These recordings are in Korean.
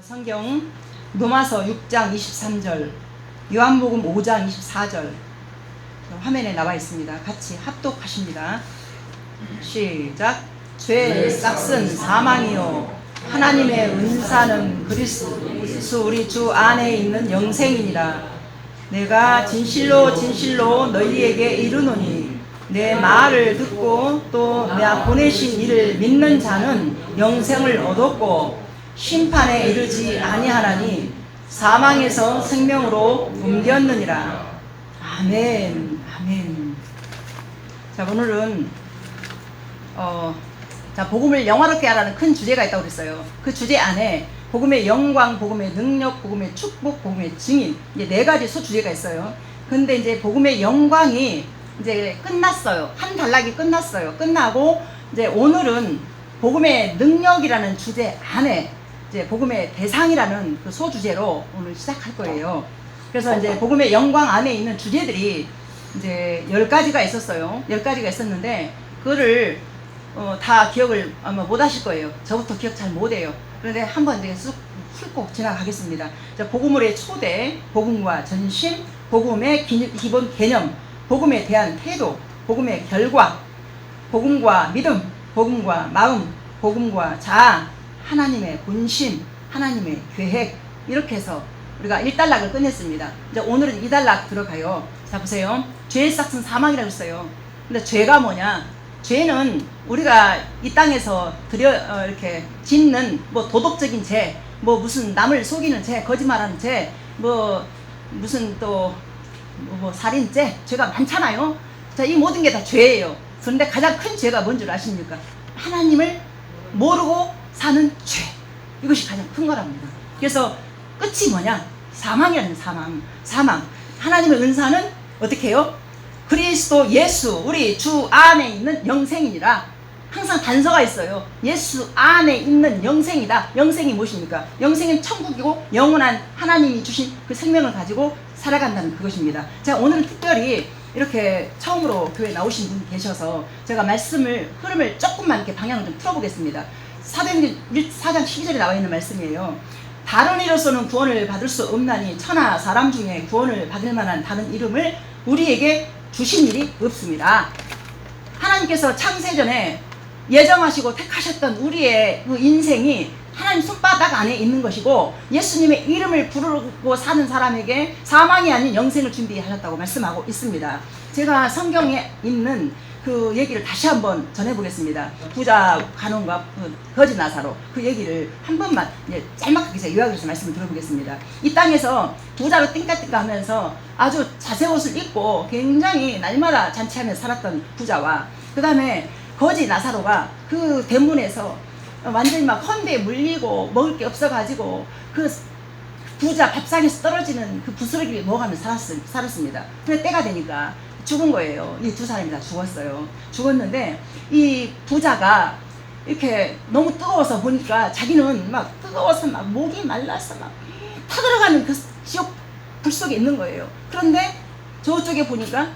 성경 로마서 6장 23절, 요한복음 5장 24절 화면에 나와 있습니다. 같이 합독하십니다. 시작. 죄의 싹은 사망이요 하나님의 은사는 그리스도 우리 주 안에 있는 영생이니라. 내가 진실로 진실로 너희에게 이르노니 내 말을 듣고 또 내가 보내신 이를 믿는 자는 영생을 얻었고 심판에 이르지 아니하나니 사망에서 생명으로 옮겼느니라. 아멘. 아멘. 자, 오늘은 복음을 영화롭게 하라는 큰 주제가 있다고 그랬어요. 그 주제 안에 복음의 영광, 복음의 능력, 복음의 축복, 복음의 증인, 이제 네 가지 소주제가 있어요. 근데 이제 복음의 영광이 이제 끝났어요. 한 단락이 끝났어요. 끝나고 이제 오늘은 복음의 능력이라는 주제 안에 이제 복음의 대상이라는 그 소주제로 오늘 시작할 거예요. 그래서 이제 복음의 영광 안에 있는 주제들이 이제 10가지가 있었어요. 10가지가 있었는데 그거를 다 기억을 아마 못 하실 거예요. 저부터 기억 잘 못해요. 그런데 한번 이제 쑥 훑고 지나가겠습니다. 자, 복음의 초대, 복음과 전심, 복음의 기본 개념, 복음에 대한 태도, 복음의 결과, 복음과 믿음, 복음과 마음, 복음과 자아, 하나님의 본심, 하나님의 계획, 이렇게 해서 우리가 1단락을 끝냈습니다. 이제 오늘은 2단락 들어가요. 자, 보세요. 죄의 싹은 사망이라고 했어요. 근데 죄가 뭐냐? 죄는 우리가 이 땅에서 이렇게 짓는 뭐 도덕적인 죄, 뭐 무슨 남을 속이는 죄, 거짓말하는 죄, 뭐 무슨 또 뭐 살인죄, 죄가 많잖아요. 자, 이 모든 게 다 죄예요. 그런데 가장 큰 죄가 뭔 줄 아십니까? 하나님을 모르고 사는 죄. 이것이 가장 큰 거랍니다. 그래서 끝이 뭐냐? 사망이라는 사망. 하나님의 은사는 어떻게 해요? 그리스도 예수, 우리 주 안에 있는 영생이니라. 항상 단서가 있어요. 예수 안에 있는 영생이다. 영생이 무엇입니까? 영생은 천국이고 영원한 하나님이 주신 그 생명을 가지고 살아간다는 그것입니다. 제가 오늘은 특별히 이렇게 처음으로 교회에 나오신 분이 계셔서 제가 흐름을 조금만 이렇게 방향을 좀 풀어보겠습니다. 사도행전 4장 12절에 나와 있는 말씀이에요. 다른 이로서는 구원을 받을 수 없나니 천하 사람 중에 구원을 받을 만한 다른 이름을 우리에게 주신 일이 없습니다. 하나님께서 창세전에 예정하시고 택하셨던 우리의 그 인생이 하나님 손바닥 안에 있는 것이고 예수님의 이름을 부르고 사는 사람에게 사망이 아닌 영생을 준비하셨다고 말씀하고 있습니다. 제가 성경에 있는 그 얘기를 다시 한번 전해보겠습니다. 부자 간원과 거지 나사로 그 얘기를 한 번만 짤막하게 요약을 해서 말씀을 들어보겠습니다. 이 땅에서 부자로 띵까띵까 하면서 아주 자색 옷을 입고 굉장히 날마다 잔치하면서 살았던 부자와 그 다음에 거지 나사로가 그 대문에서 완전히 막 헌대에 물리고 먹을 게 없어가지고 그 부자 밥상에서 떨어지는 그 부스러기를 먹어가면서 살았습니다. 근데 때가 되니까 죽은 거예요. 이 두 사람이 다 죽었어요. 죽었는데 이 부자가 이렇게 너무 뜨거워서 보니까 자기는 막 뜨거워서 막 목이 말라서 막 타들어가는 그 지옥 불 속에 있는 거예요. 그런데 저쪽에 보니까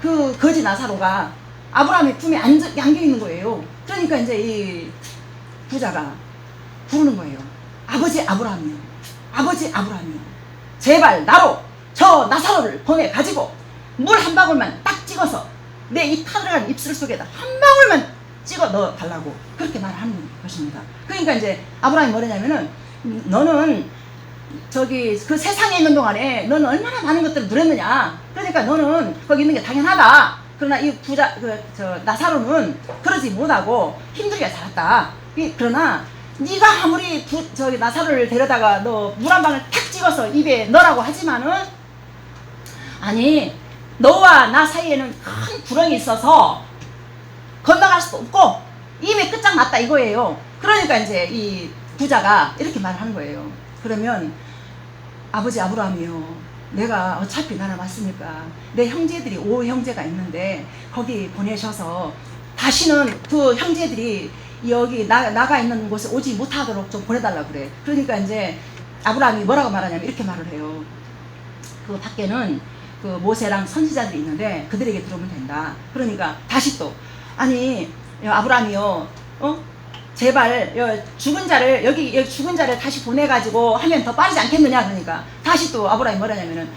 그 거지 나사로가 아브라함의 품에 안겨 있는 거예요. 그러니까 이제 이 부자가 부르는 거예요. 아버지 아브라함이요. 아버지 아브라함이요. 제발 나로 저 나사로를 보내가지고 물 한 방울만 딱 찍어서 내 이 타들어간 입술 속에다 한 방울만 찍어 넣어 달라고 그렇게 말하는 것입니다. 그러니까 이제 아브라함이 뭐냐면은 너는 저기 그 세상에 있는 동안에 너는 얼마나 많은 것들을 누렸느냐. 그러니까 너는 거기 있는 게 당연하다. 그러나 이 부자 저 나사로는 그러지 못하고 힘들게 살았다. 그러나 네가 아무리 저기 나사로를 데려다가 너 물 한 방울 탁 찍어서 입에 넣으라고 하지만은 아니 너와 나 사이에는 큰 구렁이 있어서 건너갈 수도 없고 이미 끝장났다 이거예요. 그러니까 이제 이 부자가 이렇게 말을 하는 거예요. 그러면 아버지 아브라함이요, 내가 어차피 나는 왔으니까 내 형제들이 5형제가 있는데 거기 보내셔서 다시는 그 형제들이 여기 나가 있는 곳에 오지 못하도록 좀 보내달라고 그래. 그러니까 이제 아브라함이 뭐라고 말하냐면 이렇게 말을 해요. 그 밖에는 그 모세랑 선지자들이 있는데 그들에게 들어오면 된다. 그러니까 다시 또 아니 아브라함이요, 제발 죽은 자를 여기 죽은 자를 다시 보내가지고 하면 더 빠르지 않겠느냐. 그러니까 다시 또 아브라함이 뭐라냐면은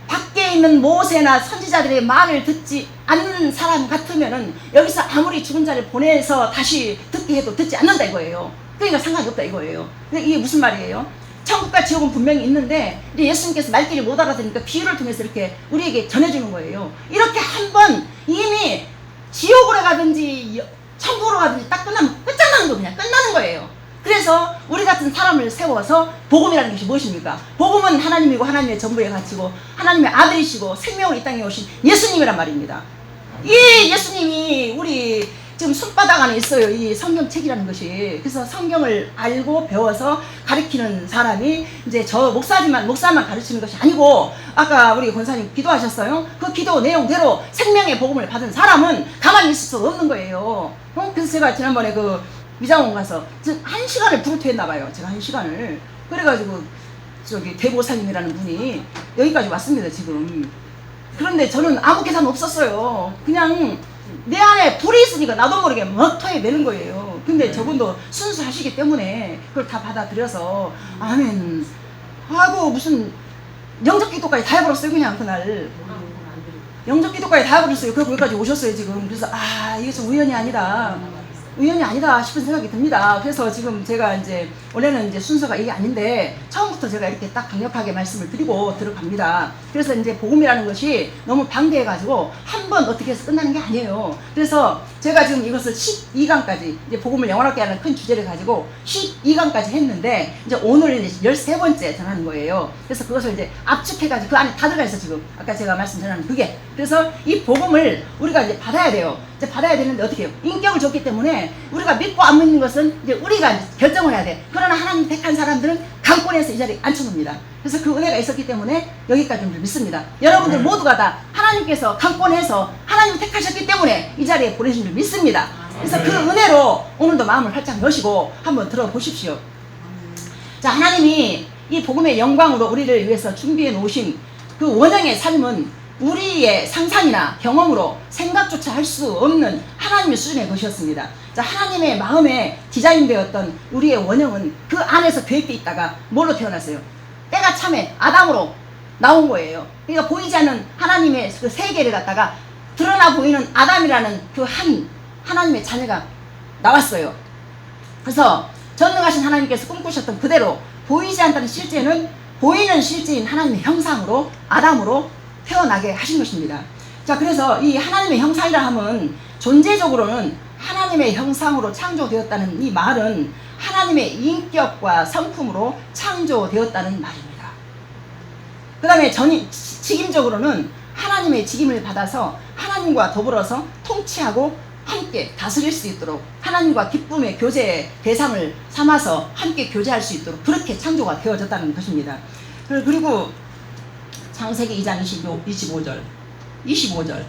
밖에 있는 모세나 선지자들의 말을 듣지 않는 사람 같으면은 여기서 아무리 죽은 자를 보내서 다시 듣게 해도 듣지 않는다 이거예요. 그러니까 상관이 없다 이거예요. 이게 무슨 말이에요? 천국과 지옥은 분명히 있는데 이제 예수님께서 말귀를 못 알아듣으니까 비유를 통해서 이렇게 우리에게 전해주는 거예요. 이렇게 한번 이미 지옥으로 가든지 천국으로 가든지 딱 끝나면 끝장나는 거 그냥 끝나는 거예요. 그래서 우리 같은 사람을 세워서 복음이라는 것이 무엇입니까? 복음은 하나님이고 하나님의 전부의 가치고 하나님의 아들이시고 생명을 이 땅에 오신 예수님이란 말입니다. 이 예수님이 우리 지금 손바닥 안에 있어요. 이 성경책이라는 것이. 그래서 성경을 알고 배워서 가르치는 사람이 이제 저 목사만 가르치는 것이 아니고 아까 우리 권사님 기도하셨어요. 그 기도 내용대로 생명의 복음을 받은 사람은 가만히 있을 수 없는 거예요. 그래서 제가 지난번에 그 미장원 가서 1시간을 부르트했나 봐요. 제가 1시간을. 그래가지고 저기 대보사님이라는 분이 여기까지 왔습니다 지금. 그런데 저는 아무 계산 없었어요. 그냥 내 안에 불이 있으니까 나도 모르게 막 토해내는 거예요. 근데 저분도 순수하시기 때문에 그걸 다 받아들여서 아멘 하고 무슨 영접 기도까지 다 해버렸어요. 그냥 그날 영접 기도까지 다 해버렸어요. 그래서 거기까지 오셨어요 지금. 그래서 이게 좀 우연이 아니다 싶은 생각이 듭니다. 그래서 지금 제가 이제 원래는 이제 순서가 이게 아닌데 처음부터 제가 이렇게 딱 강력하게 말씀을 드리고 들어갑니다. 그래서 이제 복음이라는 것이 너무 방대해가지고 한 번 어떻게 해서 끝나는 게 아니에요. 그래서 제가 지금 이것을 12강까지 이제 복음을 영원하게 하는 큰 주제를 가지고 12강까지 했는데 이제 오늘 이제 13번째 전하는 거예요. 그래서 그것을 이제 압축해가지고 그 안에 다 들어가 있어 지금. 아까 제가 말씀 전하는 그게. 그래서 이 복음을 우리가 이제 받아야 돼요. 이제 받아야 되는데 어떻게 해요? 인격을 줬기 때문에 우리가 믿고 안 믿는 것은 이제 우리가 결정을 해야 돼. 그러나 하나님 택한 사람들은 강권해서 이 자리에 앉혀놓습니다. 그래서 그 은혜가 있었기 때문에 여기까지 믿습니다. 여러분들 모두가 다 하나님께서 강권해서 하나님 택하셨기 때문에 이 자리에 보내신 줄 믿습니다. 그래서 그 은혜로 오늘도 마음을 활짝 여시고 한번 들어보십시오. 자, 하나님이 이 복음의 영광으로 우리를 위해서 준비해 놓으신 그 원형의 삶은 우리의 상상이나 경험으로 생각조차 할 수 없는 하나님의 수준의 것이었습니다. 자, 하나님의 마음에 디자인되었던 우리의 원형은 그 안에서 계획되어 있다가 뭘로 태어났어요? 때가 참에 아담으로 나온 거예요. 그러니까 보이지 않는 하나님의 그 세계를 갖다가 드러나 보이는 아담이라는 그 한 하나님의 자녀가 나왔어요. 그래서 전능하신 하나님께서 꿈꾸셨던 그대로 보이지 않다는 실제는 보이는 실제인 하나님의 형상으로 아담으로 태어나게 하신 것입니다. 자, 그래서 이 하나님의 형상이라 함은 존재적으로는 하나님의 형상으로 창조되었다는 이 말은 하나님의 인격과 성품으로 창조되었다는 말입니다. 그 다음에 직임적으로는 하나님의 직임을 받아서 하나님과 더불어서 통치하고 함께 다스릴 수 있도록 하나님과 기쁨의 교제의 대상을 삼아서 함께 교제할 수 있도록 그렇게 창조가 되어졌다는 것입니다. 그리고 창세기 2장 25절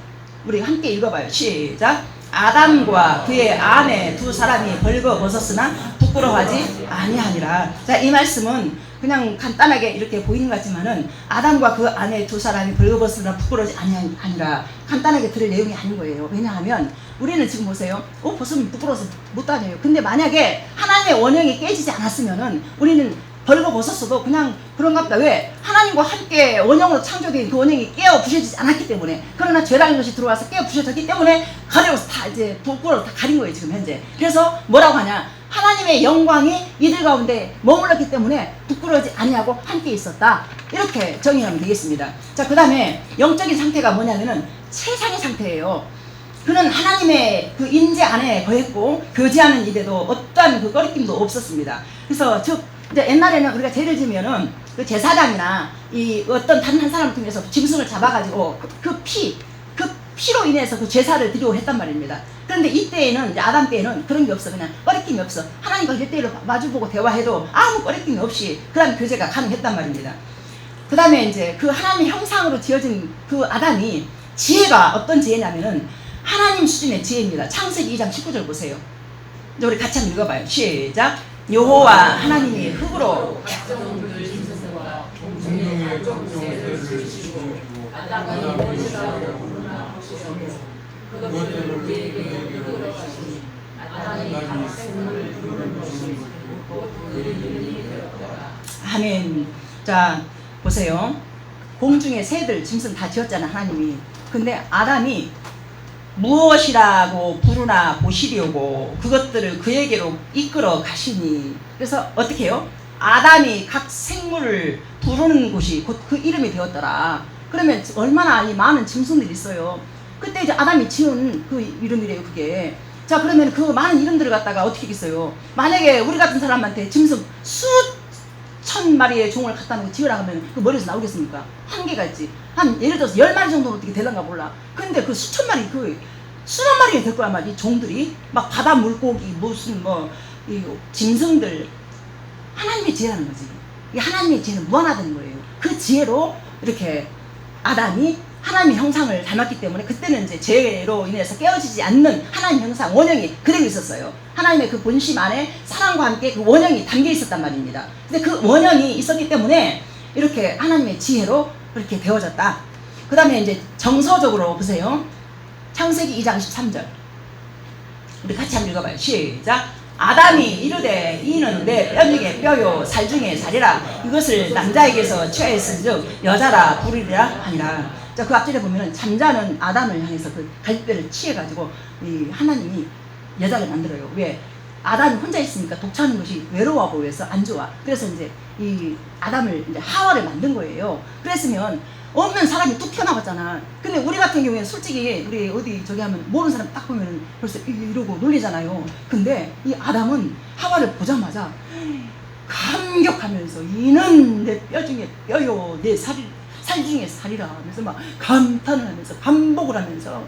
우리 함께 읽어봐요. 시작. 아담과 그의 아내 두 사람이 벌거벗었으나 부끄러워하지 아니하니라. 자, 이 말씀은 그냥 간단하게 이렇게 보이는 것 같지만은 아담과 그 아내 두 사람이 벌거벗으나 부끄러워하지 아니하니라 간단하게 들을 내용이 아닌 거예요. 왜냐하면 우리는 지금 보세요. 벗으면 부끄러워서 못 다녀요. 근데 만약에 하나님의 원형이 깨지지 않았으면은 우리는 벌거벗었어도 그냥 그런가 보다. 왜? 하나님과 함께 원형으로 창조된 그 원형이 깨어 부셔지지 않았기 때문에. 그러나 죄라는 것이 들어와서 깨어 부셔졌기 때문에 가려워서 다 이제 부끄러워 다 가린 거예요 지금 현재. 그래서 뭐라고 하냐? 하나님의 영광이 이들 가운데 머물렀기 때문에 부끄러워지 아니하고 함께 있었다. 이렇게 정의하면 되겠습니다. 자, 그 다음에 영적인 상태가 뭐냐면은 최상의 상태예요. 그는 하나님의 그 임재 안에 거했고 교제하는 일에도 어떠한 그 꺼리낌도 없었습니다. 그래서 즉 이제 옛날에는 우리가 죄를 지면은 그 제사장이나 이 어떤 다른 한 사람을 통해서 짐승을 잡아가지고 그 피로 인해서 그 제사를 드리고 했단 말입니다. 그런데 이때에는 이제 아담 때에는 그런 게 없어. 그냥 꺼리낌이 없어. 하나님과 1대1로 마주보고 대화해도 아무 꺼리낌이 없이 그런 교제가 가능했단 말입니다. 그 다음에 이제 그 하나님의 형상으로 지어진 그 아담이 지혜가 어떤 지혜냐면은 하나님 수준의 지혜입니다. 창세기 2장 19절 보세요. 이제 우리 같이 한번 읽어봐요. 시작. 여호와 하나님이 흙으로 아멘. 자, 보세요. 공중의 새들, 짐승 다 지었잖아, 하나님이. 근데 아담이 무엇이라고 부르나 보시려고 그것들을 그에게로 이끌어 가시니. 그래서 어떻게 해요? 아담이 각 생물을 부르는 곳이 곧 그 이름이 되었더라. 그러면 얼마나 이 많은 짐승들이 있어요. 그때 이제 아담이 지은 그 이름이래요, 그게. 자, 그러면 그 많은 이름들을 갖다가 어떻게 하겠어요? 만약에 우리 같은 사람한테 짐승 수천 마리의 종을 갖다 놓고 지으라 하면 그 머리에서 나오겠습니까? 한계가 있지. 한 예를 들어서 10마리 정도는 어떻게 되는가 몰라. 근데 그 수천 마리, 그 수만 마리가 될 거야, 이 종들이. 막 바다 물고기, 무슨 이 짐승들. 하나님의 지혜라는 거지. 이 하나님의 지혜는 무한하다는 거예요. 그 지혜로 이렇게 아담이 하나님의 형상을 닮았기 때문에 그때는 이제 죄로 인해서 깨어지지 않는 하나님의 형상, 원형이 그대로 있었어요. 하나님의 그 본심 안에 사랑과 함께 그 원형이 담겨 있었단 말입니다. 근데 그 원형이 있었기 때문에 이렇게 하나님의 지혜로 이렇게 되어졌다. 그 다음에 이제 정서적으로 보세요. 창세기 2장 13절. 우리 같이 한번 읽어봐요. 시작. 아담이 이르되 이는 내 뼈 중에 뼈요 살 중에 살이라. 이것을 남자에게서 취하였은즉 여자라 부르리라 하니라. 자, 그 앞절에 보면은 잠자는 아담을 향해서 그 갈대를 취해가지고 이 하나님이 여자를 만들어요. 왜? 아담이 혼자 있으니까 독차는 것이 외로워 보여서 안 좋아. 그래서 이제 이 아담을 이제 하와를 만든 거예요. 그랬으면 없는 사람이 뚝 튀어나왔잖아. 근데 우리 같은 경우에 솔직히 우리 어디 저기 하면 모르는 사람 딱 보면 벌써 이러고 놀리잖아요. 근데 이 아담은 하와를 보자마자 감격하면서 이는 내 뼈 중에 뼈요 내 살 중에 살이라 하면서 막 감탄을 하면서 반복을 하면서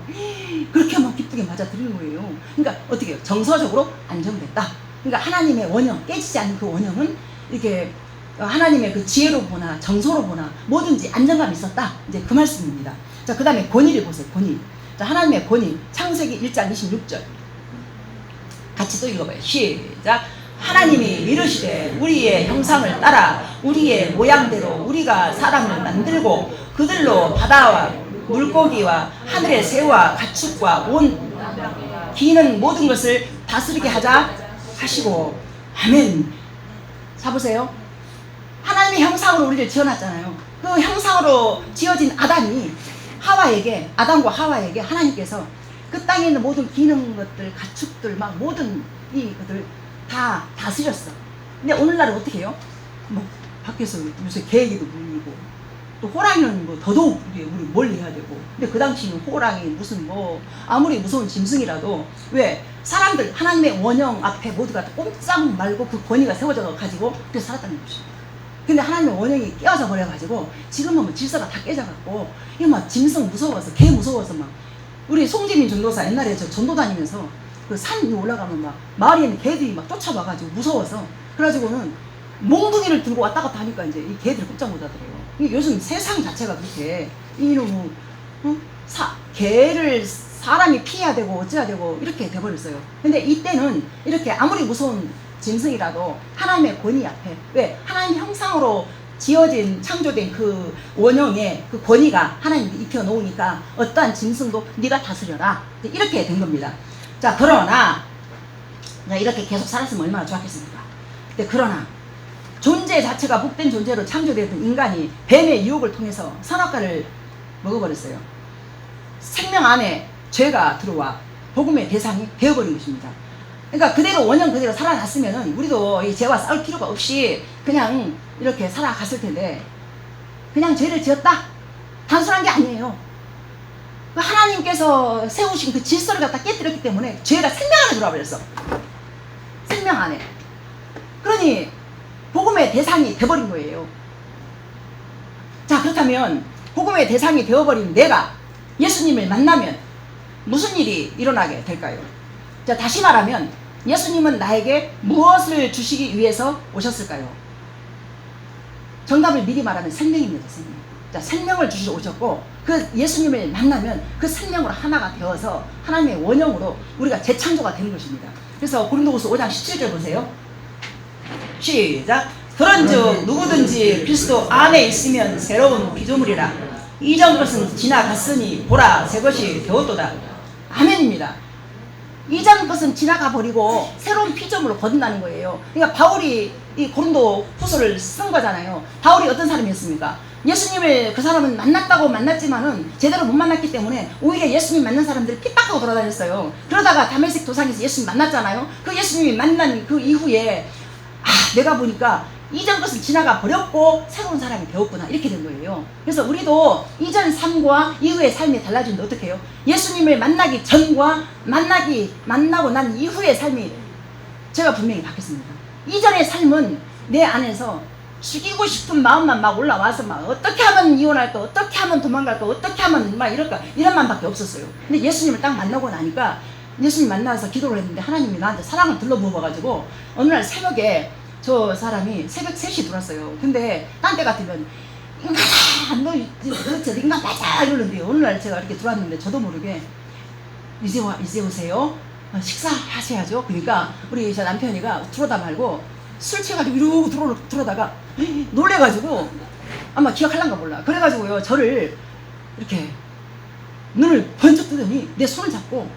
그렇게 막 기쁘게 맞아들이는 거예요. 그러니까 어떻게 해요? 정서적으로 안정됐다. 그러니까 하나님의 원형, 깨지지 않는 그 원형은 이렇게 하나님의 그 지혜로 보나 정서로 보나 뭐든지 안정감이 있었다. 이제 그 말씀입니다. 자, 그 다음에 권위를 보세요. 권위. 자, 하나님의 권위. 창세기 1장 26절. 같이 또 읽어봐요. 시작. 하나님이 이르시되 우리의 형상을 따라 우리의 모양대로 우리가 사람을 만들고 그들로 바다와 물고기와 하늘의 새와 가축과 온 기는 모든 것을 다스리게 하자 하시고. 아멘. 자, 보세요. 하나님의 형상으로 우리를 지어놨잖아요. 그 형상으로 지어진 아담과 하와에게 하나님께서 그 땅에 있는 모든 기능 것들, 가축들, 막 모든 이것들 다 다스렸어. 근데 오늘날은 어떻게 해요? 뭐 밖에서 요새 개에게도 물리고 또 호랑이는 뭐 더더욱 우리 멀리 해야 되고. 근데 그 당시는 호랑이 무슨 아무리 무서운 짐승이라도 왜 사람들 하나님의 원형 앞에 모두가 꼼짝 말고 그 권위가 세워져 가지고 그래서 살았다는 것입니다. 근데 하나님의 원형이 깨어져 버려가지고 지금은 뭐 질서가 다 깨져갖고 이거 막 짐승 무서워서 개 무서워서 막 우리 송지민 전도사 옛날에 저 전도 다니면서 그 산 위에 올라가면 막 마을에 있는 개들이 막 쫓아와가지고 무서워서 그래가지고는 몽둥이를 들고 왔다 갔다 하니까 이제 이 개들이 꼼짝 못하더래요. 요즘 세상 자체가 그렇게 이놈의 개를 사람이 피해야 되고 어찌해야 되고 이렇게 돼버렸어요. 근데 이때는 이렇게 아무리 무서운 짐승이라도 하나님의 권위 앞에 왜 하나님 형상으로 지어진 창조된 그 원형의 그 권위가 하나님이 입혀 놓으니까 어떠한 짐승도 네가 다스려라 이렇게 된 겁니다. 자, 그러나 이렇게 계속 살았으면 얼마나 좋았겠습니까? 근데 그러나 존재 자체가 복된 존재로 창조되었던 인간이 뱀의 유혹을 통해서 선악과를 먹어버렸어요. 생명 안에 죄가 들어와 복음의 대상이 되어버린 것입니다. 그러니까 그대로 원형 그대로 살아났으면은 우리도 이 죄와 싸울 필요가 없이 그냥 이렇게 살아갔을 텐데 그냥 죄를 지었다? 단순한 게 아니에요. 하나님께서 세우신 그 질서를 갖다 깨뜨렸기 때문에 죄가 생명 안에 들어와 버렸어. 생명 안에. 그러니 복음의 대상이 되어버린 거예요. 자, 그렇다면 복음의 대상이 되어버린 내가 예수님을 만나면 무슨 일이 일어나게 될까요? 자, 다시 말하면 예수님은 나에게 무엇을 주시기 위해서 오셨을까요? 정답을 미리 말하면 생명입니다. 생명. 자, 생명을 주시러 오셨고 그 예수님을 만나면 그 생명으로 하나가 되어서 하나님의 원형으로 우리가 재창조가 되는 것입니다. 그래서 고린도후서 5장 17절 보세요. 시작. 그런즉 누구든지 그리스도 안에 있으면 새로운 피조물이라. 이전 것은 지나갔으니 보라 새 것이 되었도다. 아멘입니다. 이전 것은 지나가 버리고 새로운 피조물로 거듭나는 거예요. 그러니까 바울이 이 고린도 후서를 쓴 거잖아요. 바울이 어떤 사람이었습니까? 예수님을 그 사람은 만났다고 만났지만은 제대로 못 만났기 때문에 오히려 예수님 만난 사람들을 핍박하고 돌아다녔어요. 그러다가 다메섹 도상에서 예수님 만났잖아요. 그 예수님이 만난 그 이후에 내가 보니까 이전 것은 지나가 버렸고 새로운 사람이 되었구나, 이렇게 된 거예요. 그래서 우리도 이전 삶과 이후의 삶이 달라지는데 어떻게 해요? 예수님을 만나기 전과 만나고 난 이후의 삶이 제가 분명히 바뀌었습니다. 이전의 삶은 내 안에서 죽이고 싶은 마음만 막 올라와서 막 어떻게 하면 이혼할까, 어떻게 하면 도망갈까, 어떻게 하면 막 이럴까, 이런 마음밖에 없었어요. 근데 예수님을 딱 만나고 나니까, 예수님 만나서 기도를 했는데 하나님이 나한테 사랑을 둘러부어가지고 어느 날 새벽에 저 사람이 새벽 3시에 들어왔어요. 근데 딴 때 같으면 인간아, 너 인간 맞아 이러는데, 어느 날 제가 이렇게 들어왔는데 저도 모르게 이제 오세요. 식사하셔야죠. 그러니까 우리 저 남편이가 들어오다 말고 술 취해가지고 이러고 들어오다가 놀래가지고 아마 기억할란가 몰라. 그래가지고요, 저를 이렇게 눈을 번쩍 뜨더니 내 손을 잡고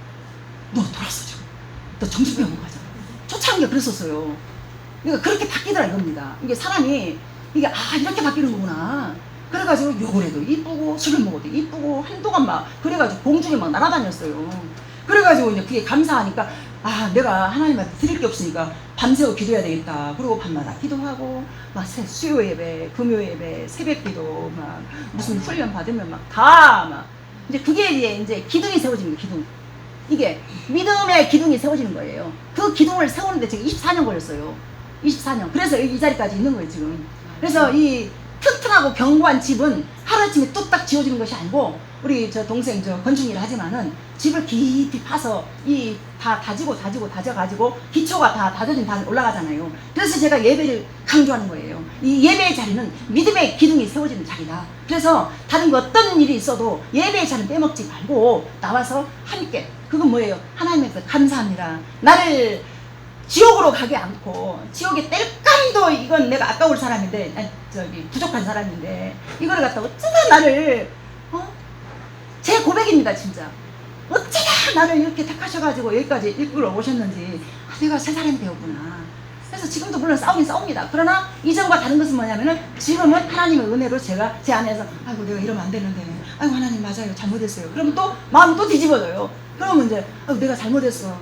너 돌았어 지금. 너 정신병원 가자. 초창기에 그랬었어요. 그러니까 그렇게 바뀌더라 이겁니다. 이게 사람이 이게 이렇게 바뀌는 거구나. 그래가지고 욕을 해도 이쁘고 술을 먹어도 이쁘고 한동안 막 그래가지고 공중에 막 날아다녔어요. 그래가지고 이제 그게 감사하니까 내가 하나님한테 드릴 게 없으니까 밤새워 기도해야 되겠다. 그리고 밤마다 기도하고 막 수요 예배, 금요 예배, 새벽 기도 막 무슨 훈련 받으면 막 다 막 이제 그게 이제 기둥이 세워지는 거예요. 기둥. 이게 믿음의 기둥이 세워지는 거예요. 그 기둥을 세우는데 제가 24년 걸렸어요. 24년. 그래서 이 자리까지 있는 거예요 지금. 그래서 이 튼튼하고 견고한 집은 하루아침에 뚝딱 지어지는 것이 아니고, 우리 저 동생 저 건축일을 하지만은 집을 깊이 파서 이 다 다져가지고 기초가 다 다져진 다 올라가잖아요. 그래서 제가 예배를 강조하는 거예요. 이 예배의 자리는 믿음의 기둥이 세워지는 자리다. 그래서 다른 거 어떤 일이 있어도 예배의 자리는 빼먹지 말고 나와서 함께, 그건 뭐예요? 하나님께 감사합니다. 나를 지옥으로 가게 않고, 지옥의 땔감도 이건 내가 아까울 사람인데, 부족한 사람인데 이거를 갖다 어쩌다 나를 제 고백입니다 진짜. 어쩌다 나를 이렇게 택하셔가지고 여기까지 이끌어 오셨는지, 내가 새 사람이 되었구나. 그래서 지금도 물론 싸우긴 싸웁니다. 그러나 이전과 다른 것은 뭐냐면은, 지금은 하나님의 은혜로 제가 제 안에서 아이고 내가 이러면 안 되는데, 아이고 하나님 맞아요, 잘못했어요. 그러면 또 마음이 또 뒤집어져요. 그러면 이제 아이고 내가 잘못했어,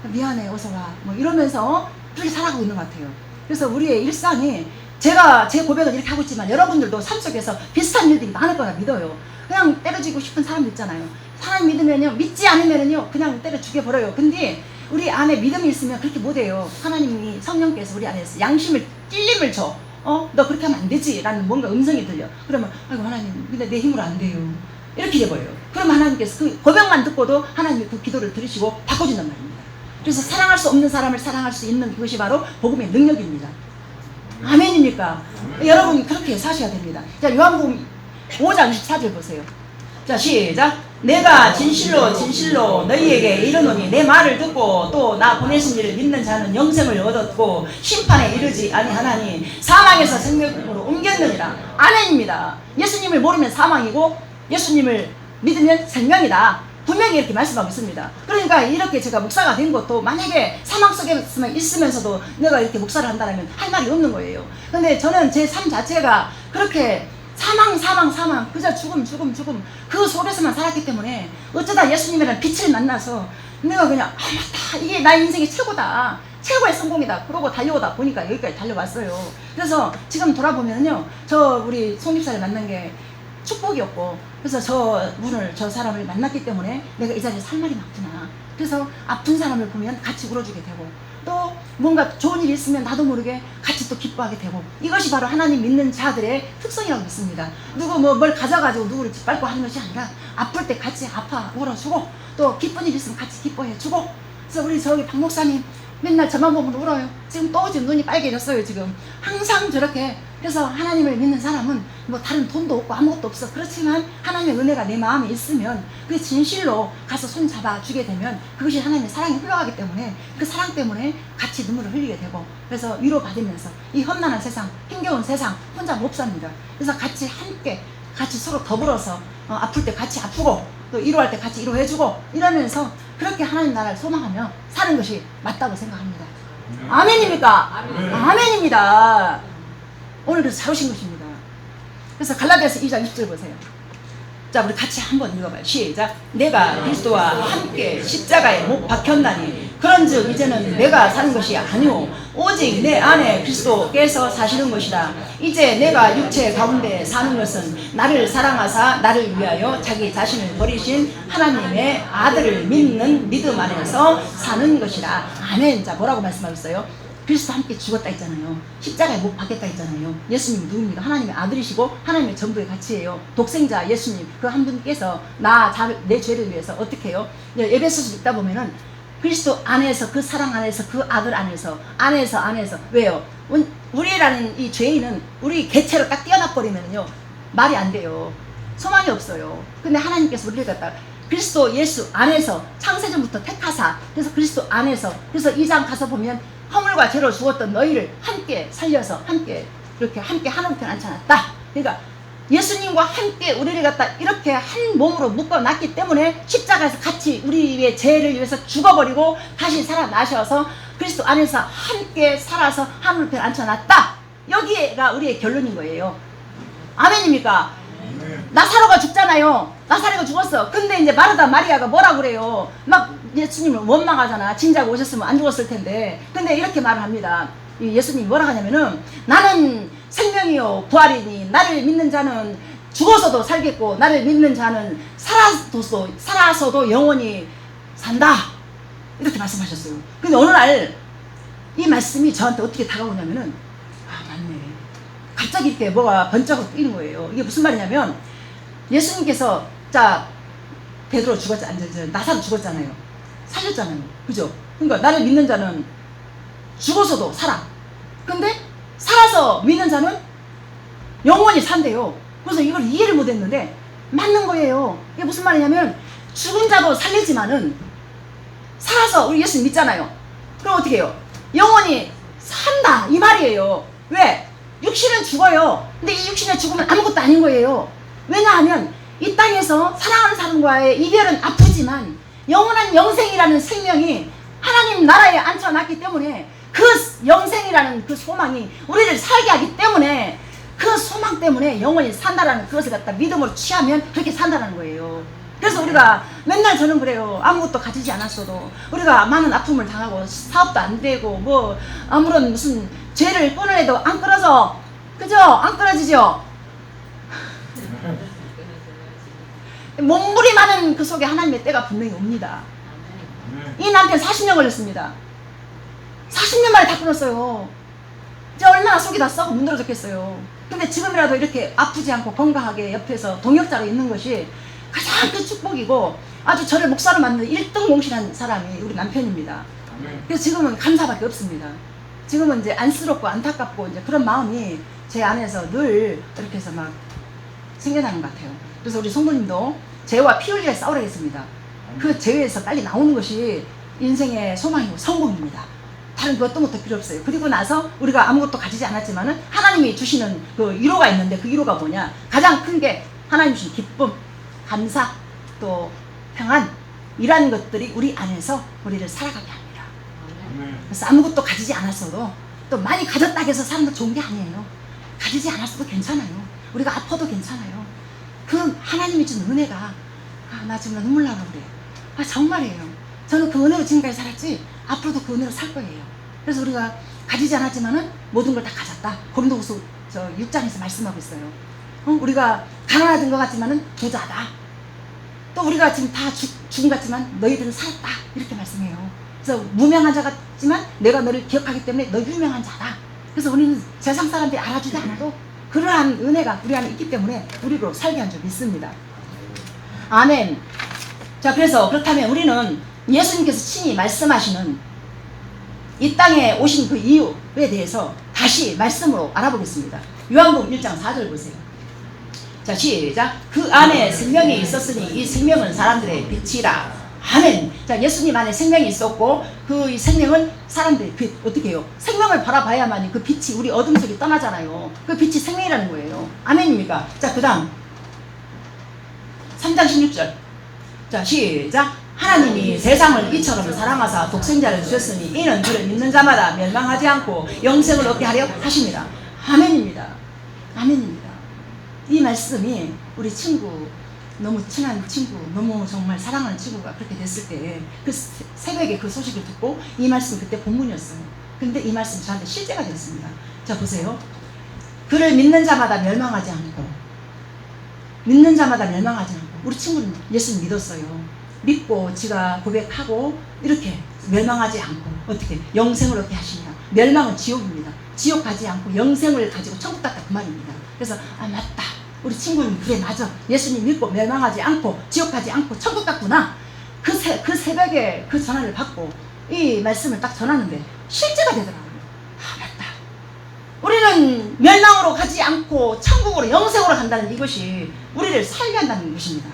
미안해, 어서 와, 뭐 이러면서 그렇게 살아가고 있는 것 같아요. 그래서 우리의 일상이, 제가 제 고백을 이렇게 하고 있지만 여러분들도 삶 속에서 비슷한 일들이 많을 거라 믿어요. 그냥 때려주고 싶은 사람 있잖아요. 사람 믿으면요, 믿지 않으면요 그냥 때려 죽여버려요. 근데 우리 안에 믿음이 있으면 그렇게 못해요. 하나님이, 성령께서 우리 안에서 양심을 찔림을 줘. 너 그렇게 하면 안 되지 라는 뭔가 음성이 들려. 그러면 아이고 하나님, 근데 내 힘으로 안 돼요, 이렇게 돼버려요. 그럼 하나님께서 그 고백만 듣고도 하나님이 그 기도를 들으시고 바꿔준단 말입니다. 그래서 사랑할 수 없는 사람을 사랑할 수 있는 그것이 바로 복음의 능력입니다. 아멘입니까? 여러분이 그렇게 사셔야 됩니다. 자, 요한복음 5장 24절 보세요. 자, 시작. 내가 진실로 너희에게 이르노니, 내 말을 듣고 또 나 보내신 이를 믿는 자는 영생을 얻었고 심판에 이르지 아니하나니 사망에서 생명으로 옮겼느니라. 아멘입니다. 예수님을 모르면 사망이고 예수님을 믿으면 생명이다. 분명히 이렇게 말씀하고 있습니다. 그러니까 이렇게 제가 목사가 된 것도, 만약에 사망 속에 있으면서도 내가 이렇게 목사를 한다면 할 말이 없는 거예요. 근데 저는 제 삶 자체가 그렇게 사망 그저 죽음 그 속에서만 살았기 때문에, 어쩌다 예수님이라는 빛을 만나서 내가 그냥 맞다, 이게 나의 인생의 최고다, 최고의 성공이다, 그러고 달려오다 보니까 여기까지 달려왔어요. 그래서 지금 돌아보면요, 저 우리 송집사를 만난 게 축복이었고, 그래서 저 사람을 만났기 때문에 내가 이 자리에서 할 말이 많구나. 그래서 아픈 사람을 보면 같이 울어주게 되고, 또 뭔가 좋은 일이 있으면 나도 모르게 같이 또 기뻐하게 되고, 이것이 바로 하나님 믿는 자들의 특성이라고 믿습니다. 누구 뭘 가져가지고 누구를 짓밟고 하는 것이 아니라, 아플 때 같이 울어주고, 또 기쁜 일 있으면 같이 기뻐해주고. 그래서 우리 저기 박 목사님 맨날 저만 보면 울어요. 지금 눈이 빨개졌어요 지금. 항상 저렇게. 그래서 하나님을 믿는 사람은 뭐 다른 돈도 없고 아무것도 없어. 그렇지만 하나님의 은혜가 내 마음에 있으면, 그 진실로 가서 손 잡아주게 되면 그것이 하나님의 사랑이 흘러가기 때문에, 그 사랑 때문에 같이 눈물을 흘리게 되고, 그래서 위로받으면서 이 험난한 세상, 힘겨운 세상 혼자 못 삽니다. 그래서 같이 함께, 같이 서로 더불어서 아플 때 같이 아프고, 또 위로할 때 같이 위로해주고, 이러면서 그렇게 하나님 나라를 소망하며 사는 것이 맞다고 생각합니다. 아멘입니까? 아멘입니다. 오늘 그래서 잘 오신 것입니다. 그래서 갈라디아서 2장 20절 보세요. 자, 우리 같이 한번 읽어봐요. 시작. 내가 그리스도와 함께 십자가에 못 박혔나니 그런즉 이제는 내가 사는 것이 아니오 오직 내 안에 그리스도께서 사시는 것이라. 이제 내가 육체 가운데 사는 것은 나를 사랑하사 나를 위하여 자기 자신을 버리신 하나님의 아들을 믿는 믿음 안에서 사는 것이라. 아멘. 자, 뭐라고 말씀하셨어요? 그리스도 함께 죽었다 했잖아요. 십자가에 못 박겠다 했잖아요. 예수님이 누굽니까? 하나님의 아들이시고 하나님의 전부의 가치예요. 독생자 예수님 그 한 분께서 내 죄를 위해서 어떻게 해요? 에베소서 읽다 보면은 그리스도 안에서 그 사랑 안에서 그 아들 안에서 왜요? 우리라는 이 죄인은 우리 개체로 딱 띄어놔 버리면요 말이 안 돼요. 소망이 없어요. 근데 하나님께서 우리를 갖다가 그리스도 예수 안에서 창세전부터 택하사 그래서 그리스도 안에서 그래서 2장 가서 보면 허물과 죄로 죽었던 너희를 함께 살려서 함께 이렇게 함께 하늘편 앉혀놨다. 그러니까 예수님과 함께 우리를 갖다 이렇게 한 몸으로 묶어놨기 때문에 십자가에서 같이 우리의 죄를 위해서 죽어버리고 다시 살아나셔서 그리스도 안에서 함께 살아서 하늘편 앉혀놨다. 여기가 우리의 결론인 거예요. 아멘입니까? 나사로가 죽잖아요. 나사로가 죽었어. 근데 이제 마르다 마리아가 뭐라 그래요? 막 예수님을 원망하잖아. 진작 오셨으면 안 죽었을 텐데. 근데 이렇게 말을 합니다. 예수님이 뭐라 하냐면은 나는 생명이요 부활이니 나를 믿는 자는 죽어서도 살겠고 나를 믿는 자는 살아서도 영원히 산다. 이렇게 말씀하셨어요. 근데 어느 날 이 말씀이 저한테 어떻게 다가오냐면은 맞네. 갑자기 이렇게 뭐가 번쩍 뜨이는 거예요. 이게 무슨 말이냐면 예수님께서 자 베드로 죽었잖아요. 나사로 죽었잖아요. 살렸잖아요. 그죠? 그러니까 나를 믿는 자는 죽어서도 살아. 근데 살아서 믿는 자는 영원히 산대요. 그래서 이걸 이해를 못했는데 맞는 거예요. 이게 무슨 말이냐면 죽은 자도 살리지만은 살아서 우리 예수 믿잖아요. 그럼 어떻게 해요? 영원히 산다 이 말이에요. 왜? 육신은 죽어요. 근데 이 육신의 죽으면 아무것도 아닌 거예요. 왜냐하면 이 땅에서 사랑하는 사람과의 이별은 아프지만 영원한 영생이라는 생명이 하나님 나라에 앉혀놨기 때문에 그 영생이라는 그 소망이 우리를 살게 하기 때문에 그 소망 때문에 영원히 산다라는 그것을 갖다 믿음으로 취하면 그렇게 산다는 거예요. 그래서 우리가 맨날 저는 그래요. 아무것도 가지지 않았어도 우리가 많은 아픔을 당하고 사업도 안 되고 뭐 아무런 무슨 죄를 끊어내도 안 끊어져. 그죠? 안 끊어지죠? 몸부림하는 그 속에 하나님의 때가 분명히 옵니다. 이 남편 40년 걸렸습니다. 40년 만에 다 끊었어요. 이제 얼마나 속이 다 썩어 문드러졌겠어요. 근데 지금이라도 이렇게 아프지 않고 건강하게 옆에서 동역자로 있는 것이 가장 큰 축복이고 아주 저를 목사로 만든 1등 공신한 사람이 우리 남편입니다. 그래서 지금은 감사밖에 없습니다. 지금은 이제 안쓰럽고 안타깝고 이제 그런 마음이 제 안에서 늘 이렇게 해서 막 생겨나는 것 같아요. 그래서 우리 성도님도 죄와 피 흘려 싸우라겠습니다. 그 죄에서 빨리 나오는 것이 인생의 소망이고 성공입니다. 다른 그 어떤 것도 필요 없어요. 그리고 나서 우리가 아무것도 가지지 않았지만은 하나님이 주시는 그 위로가 있는데 그 위로가 뭐냐? 가장 큰 게 하나님 주신 기쁨, 감사, 또 평안 이런 것들이 우리 안에서 우리를 살아가게 합니다. 그래서 아무것도 가지지 않았어도 또 많이 가졌다 해서 사는 거 좋은 게 아니에요. 가지지 않았어도 괜찮아요. 우리가 아파도 괜찮아요. 그 하나님이 준 은혜가 나 지금 눈물 나고 그래. 정말이에요. 저는 그 은혜로 지금까지 살았지 앞으로도 그 은혜로 살 거예요. 그래서 우리가 가지지 않았지만은 모든 걸 다 가졌다. 고린도후서 6장에서 말씀하고 있어요. 우리가 가난하던 것 같지만은 부자다. 또 우리가 지금 다 죽은 것 같지만 너희들은 살았다. 이렇게 말씀해요. 그래서 무명한 자 같지만 내가 너를 기억하기 때문에 너 유명한 자다. 그래서 우리는 세상 사람들이 알아주지 않아도 그러한 은혜가 우리 안에 있기 때문에 우리로 살게 한 줄 믿습니다. 아멘. 자, 그래서 그렇다면 우리는 예수님께서 친히 말씀하시는 이 땅에 오신 그 이유에 대해서 다시 말씀으로 알아보겠습니다. 요한복음 1장 4절 보세요. 자, 시작. 그 안에 생명이 있었으니 이 생명은 사람들의 빛이라. 아멘. 자, 예수님 안에 생명이 있었고 그 생명은 사람들의 빛. 어떻게 해요? 생명을 바라봐야만이 그 빛이 우리 어둠 속에 떠나잖아요. 그 빛이 생명이라는 거예요. 아멘입니까? 자, 그 다음 3장 16절. 자, 시작. 하나님이 세상을 이처럼 사랑하사 독생자를 주셨으니 이는 그를 믿는 자마다 멸망하지 않고 영생을 얻게 하려 하십니다. 아멘입니다. 아멘입니다. 이 말씀이 우리 친구, 너무 친한 친구, 너무 정말 사랑하는 친구가 그렇게 됐을 때 그 새벽에 그 소식을 듣고 이 말씀 그때 본문이었어요. 근데 이 말씀이 저한테 실제가 됐습니다. 자 보세요. 그를 믿는 자마다 멸망하지 않고, 믿는 자마다 멸망하지 않고, 우리 친구는 예수님 믿었어요. 믿고 지가 고백하고 이렇게 멸망하지 않고 어떻게 영생을 얻게 하시냐. 멸망은 지옥입니다. 지옥 가지 않고 영생을 가지고 천국 갔다 그 말입니다. 그래서 아 맞다. 우리 친구는 그래 맞아. 예수님 믿고 멸망하지 않고 지옥 가지 않고 천국 갔구나. 그 새벽에 그 전화를 받고 이 말씀을 딱 전하는데 실제가 되더라고요. 아 맞다. 우리는 멸망으로 가지 않고 천국으로 영생으로 간다는 이것이 우리를 살게 한다는 것입니다.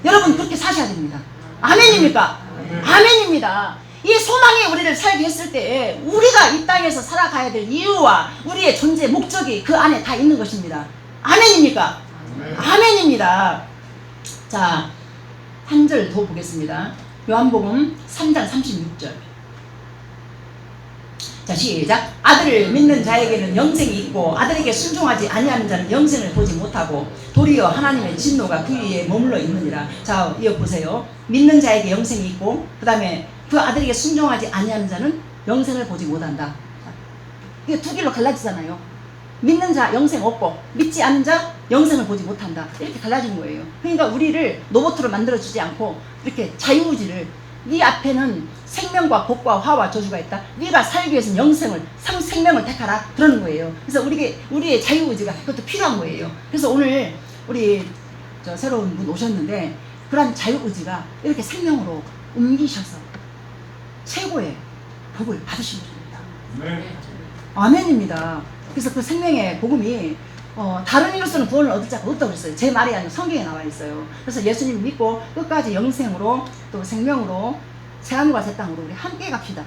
여러분 그렇게 사셔야 됩니다. 아멘입니까? 아멘입니다. 이 소망이 우리를 살게 했을 때 우리가 이 땅에서 살아가야 될 이유와 우리의 존재 목적이 그 안에 다 있는 것입니다. 아멘입니까? 아멘입니다. 자, 한 절 더 보겠습니다. 요한복음 3장 36절. 자, 시작. 아들을 믿는 자에게는 영생이 있고 아들에게 순종하지 아니하는 자는 영생을 보지 못하고 도리어 하나님의 진노가 그 위에 머물러 있느니라. 자, 이어 보세요. 믿는 자에게 영생이 있고 그 다음에 그 아들에게 순종하지 아니하는 자는 영생을 보지 못한다. 이게 두 길로 갈라지잖아요. 믿는 자 영생 없고 믿지 않는 자 영생을 보지 못한다. 이렇게 갈라진 거예요. 그러니까 우리를 로봇으로 만들어주지 않고 이렇게 자유의지를, 네 앞에는 생명과 복과 화와 저주가 있다. 네가 살기 위해서는 영생을, 생명을 택하라. 그러는 거예요. 그래서 우리의 자유의지가 그것도 필요한 거예요. 그래서 오늘 우리 저 새로운 분 오셨는데 그런 자유의지가 이렇게 생명으로 옮기셔서 최고의 복을 받으시는 겁니다. 네. 아멘입니다. 그래서 그 생명의 복음이 다른 이로서는 구원을 얻을 자가 없다고 그랬어요. 제 말이 아니고 성경에 나와 있어요. 그래서 예수님 믿고 끝까지 영생으로 또 생명으로 새하늘과 새 땅으로 우리 함께 갑시다.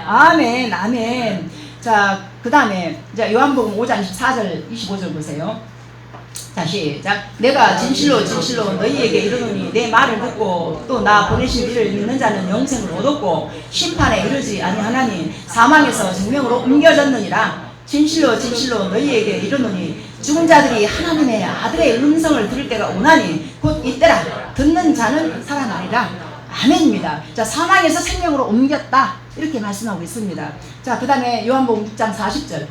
아멘, 아멘. 자, 그 다음에 요한복음 5장 24절 25절 보세요. 자, 시작. 내가 진실로 진실로 너희에게 이르노니 내 말을 듣고 또 나 보내신 이를 믿는 자는 영생을 얻었고 심판에 이르지 아니하나니 사망에서 생명으로 옮겨졌느니라. 진실로 진실로 너희에게 이르노니 죽은 자들이 하나님의 아들의 음성을 들을 때가 오나니 곧 이때라. 듣는 자는 살아나리라. 아멘입니다. 자, 사망에서 생명으로 옮겼다. 이렇게 말씀하고 있습니다. 자, 그 다음에 요한복음 6장 40절.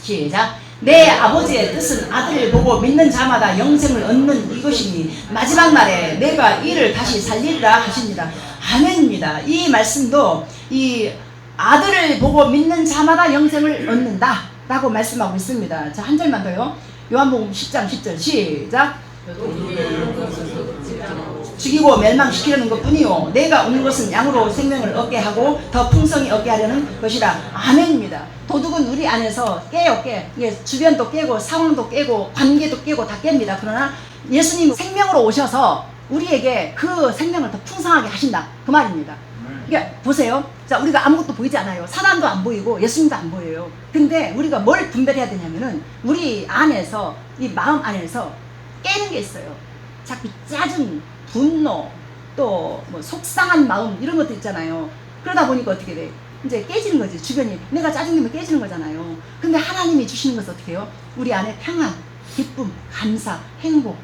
시작. 내 아버지의 뜻은 아들을 보고 믿는 자마다 영생을 얻는 이것이니 마지막 날에 내가 이를 다시 살리리라 하십니다. 아멘입니다. 이 말씀도 이 아들을 보고 믿는 자마다 영생을 얻는다 라고 말씀하고 있습니다. 자, 한 절만 더요. 요한복음 10장 10절 시작. 죽이고 멸망시키려는 것뿐이요 내가 온 것은 양으로 생명을 얻게 하고 더 풍성히 얻게 하려는 것이라. 아멘입니다. 도둑은 우리 안에서 깨요. 주변도 깨고 상황도 깨고 관계도 깨고 다 깹니다. 그러나 예수님 생명으로 오셔서 우리에게 그 생명을 더 풍성하게 하신다 그 말입니다. 그러니까 보세요. 자, 우리가 아무것도 보이지 않아요. 사람도 안 보이고 예수님도 안 보여요. 근데 우리가 뭘 분별해야 되냐면은 우리 안에서, 이 마음 안에서 깨는 게 있어요. 자꾸 짜증, 분노, 또 뭐 속상한 마음 이런 것도 있잖아요. 그러다 보니까 어떻게 돼? 이제 깨지는 거지. 주변이 내가 짜증내면 깨지는 거잖아요. 근데 하나님이 주시는 것은 어떻게 해요? 우리 안에 평안, 기쁨, 감사, 행복,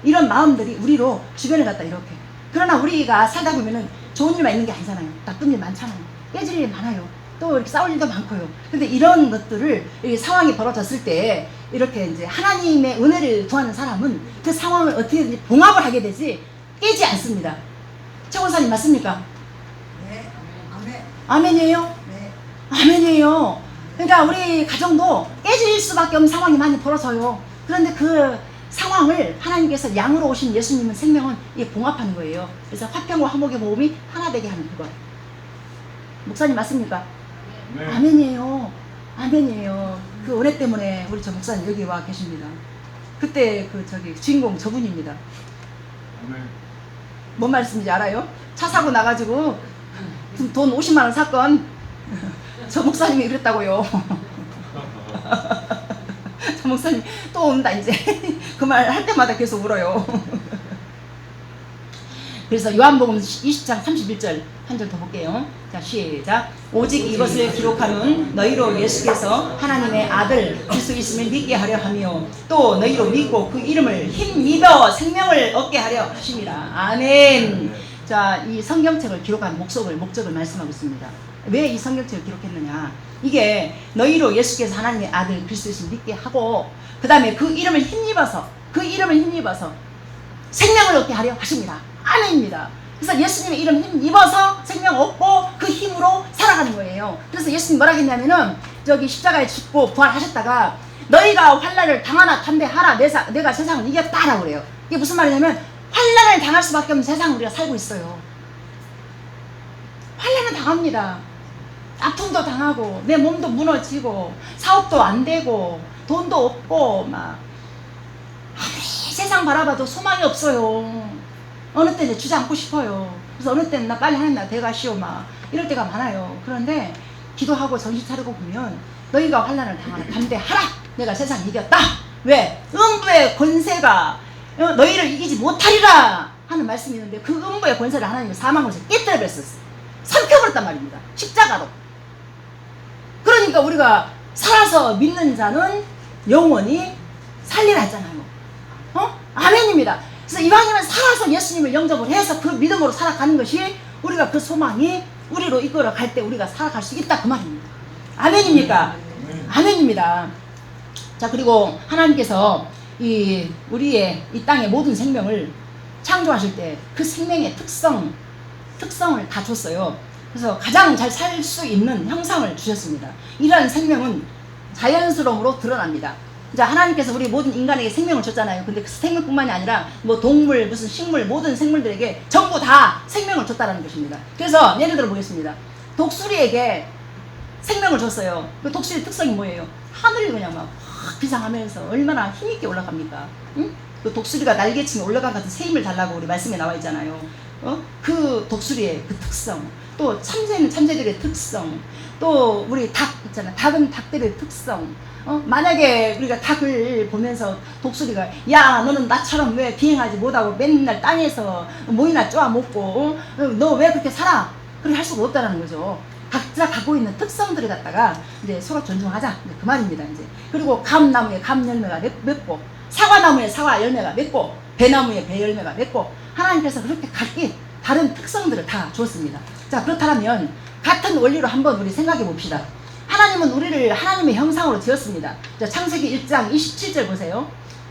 이런 마음들이 우리로 주변에 갖다 이렇게. 그러나 우리가 살다 보면은 좋은 일만 있는 게 아니잖아요. 나쁜 일 많잖아요. 깨질 일이 많아요. 또 이렇게 싸울 일도 많고요. 근데 이런 것들을, 이 상황이 벌어졌을 때 이렇게 이제 하나님의 은혜를 구하는 사람은 그 상황을 어떻게든지 봉합을 하게 되지 깨지 않습니다. 최 권사님 맞습니까? 네. 아멘. 아멘이에요? 네. 아멘이에요. 그러니까 우리 가정도 깨질 수밖에 없는 상황이 많이 벌어져요. 그런데 그 상황을 하나님께서 양으로 오신 예수님은 생명은 이게 봉합하는 거예요. 그래서 화평과 화목의 모음이 하나 되게 하는 그거. 목사님 맞습니까? 네. 아멘이에요. 아멘이에요. 그 은혜 때문에 우리 저 목사님 여기 와 계십니다. 그때 그 주인공 저분입니다. 아멘. 뭔 말씀인지 알아요? 차 사고 나가지고 돈 50만 원 사건 저 목사님이 이랬다고요. 저 목사님 또 온다 이제. 그 말 할 때마다 계속 울어요. 그래서 요한복음 20장 31절 한 절 더 볼게요. 자, 시작. 오직 이것을 기록하는 너희로 예수께서 하나님의 아들 그리스도 있음을 믿게 하려 하며 또 너희로 믿고 그 이름을 힘입어 생명을 얻게 하려 하심이라. 아멘. 자, 이 성경책을 기록한 목적을 말씀하고 있습니다. 왜 이 성경책을 기록했느냐? 이게 너희로 예수께서 하나님의 아들 그리스도 있음을 믿게 하고 그 다음에 그 이름을 힘입어서 생명을 얻게 하려 하십니다. 아멘입니다. 그래서 예수님의 이름 힘입어서 생명 얻고 그 힘으로 살아가는 거예요. 그래서 예수님 뭐라 했냐면은 저기 십자가에 죽고 부활하셨다가 너희가 환난을 당하나 담대하라 내가 세상을 이겼다라고 그래요. 이게 무슨 말이냐면 환난을 당할 수밖에 없는 세상을 우리가 살고 있어요. 환난을 당합니다. 아픔도 당하고 내 몸도 무너지고 사업도 안 되고 돈도 없고 막 세상 바라봐도 소망이 없어요. 어느 때 이제 주저앉고 싶어요. 그래서 어느 때는 나 빨리 하나님 나 돼가시오 막 이럴 때가 많아요. 그런데 기도하고 정신 차리고 보면 너희가 환난을 당하나 담대하라 내가 세상 이겼다. 왜? 음부의 권세가 너희를 이기지 못하리라 하는 말씀이 있는데 그 음부의 권세를 하나님이 사망으로 깨뜨려버렸었어요. 삼켜버렸단 말입니다. 십자가로. 그러니까 우리가 살아서 믿는 자는 영원히 살리라 했잖아요. 아멘입니다. 그래서 이왕이면 살아서 예수님을 영접을 해서 그 믿음으로 살아가는 것이 우리가 그 소망이 우리로 이끌어 갈 때 우리가 살아갈 수 있다 그 말입니다. 아멘입니까? 아멘입니다. 자, 그리고 하나님께서 우리의 이 땅의 모든 생명을 창조하실 때 그 생명의 특성을 다 줬어요. 그래서 가장 잘 살 수 있는 형상을 주셨습니다. 이러한 생명은 자연스러움으로 드러납니다. 자, 하나님께서 우리 모든 인간에게 생명을 줬잖아요. 근데 그 생명뿐만이 아니라 뭐 동물, 무슨 식물, 모든 생물들에게 전부 다 생명을 줬다는 것입니다. 그래서 예를 들어 보겠습니다. 독수리에게 생명을 줬어요. 그 독수리 특성이 뭐예요? 하늘이 그냥 막 확 비상하면서 얼마나 힘있게 올라갑니까? 응? 그 독수리가 날개치면 올라간 같은 새 힘을 달라고 우리 말씀에 나와 있잖아요. 그 독수리의 그 특성, 또 참새는 참새들의 특성, 또 우리 닭 있잖아. 닭은 닭들의 특성. 만약에 우리가 닭을 보면서 독수리가 야 너는 나처럼 왜 비행하지 못하고 맨날 땅에서 뭐이나 쪼아 먹고 너 왜 그렇게 살아? 그렇게 할 수가 없다는 거죠. 각자 갖고 있는 특성들을 갖다가 이제 서로 존중하자 그 말입니다. 이제 그리고 감나무에 감 열매가 맺고 사과나무에 사과 열매가 맺고 배나무에 배 열매가 맺고 하나님께서 그렇게 각기 다른 특성들을 다 주었습니다. 자, 그렇다면 같은 원리로 한번 우리 생각해 봅시다. 하나님은 우리를 하나님의 형상으로 지었습니다. 자, 창세기 1장 27절 보세요.